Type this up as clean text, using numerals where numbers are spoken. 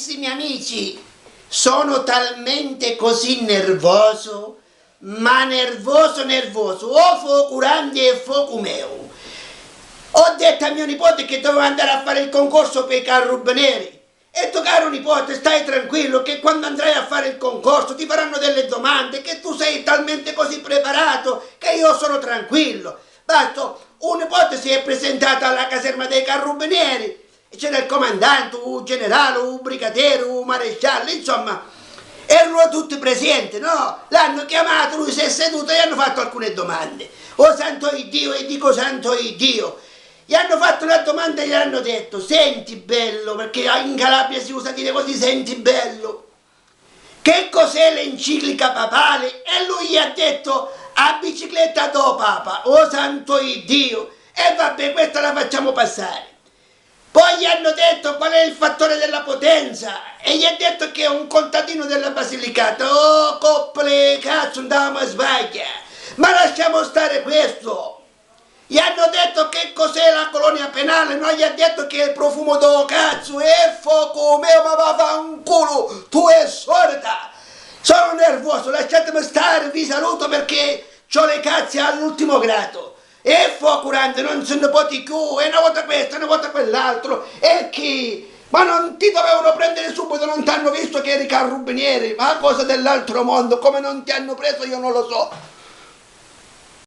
Carissimi amici, sono talmente così nervoso, ma nervoso, o fuoco grande e fuoco mio. Ho detto a mio nipote che doveva andare a fare il concorso per i carabinieri. E tu, caro nipote, stai tranquillo che quando andrai a fare il concorso ti faranno delle domande, che tu sei talmente così preparato che io sono tranquillo. Basta, un nipote si è presentato alla caserma dei carabinieri e c'era il comandante, un generale, un brigadiere, un maresciallo, insomma, erano tutti presenti, no? L'hanno chiamato, lui si è seduto e gli hanno fatto alcune domande. Oh santo Dio, e dico santo Dio. Gli hanno fatto una domanda e gli hanno detto: senti bello, perché in Calabria si usa dire così, senti bello, che cos'è l'enciclica papale? E lui gli ha detto: a bicicletta do papa. Oh santo Dio. E vabbè, questa la facciamo passare. Poi gli hanno detto qual è il fattore della potenza e gli ha detto che è un contadino della Basilicata. Oh coppole, cazzo, andavamo a sbagliare. Ma lasciamo stare questo. Gli hanno detto che cos'è la colonia penale, non gli ha detto che è il profumo do cazzo, e fuoco mio, ma vaffanculo, tu è sorda. Sono nervoso, lasciatemi stare, vi saluto perché ho le cazze all'ultimo grado. E fuoco grande, non se ne può di più, e una volta questo, una volta quell'altro, e chi? Ma non ti dovevano prendere subito, non ti hanno visto che eri carabinieri, ma cosa dell'altro mondo, come non ti hanno preso io non lo so.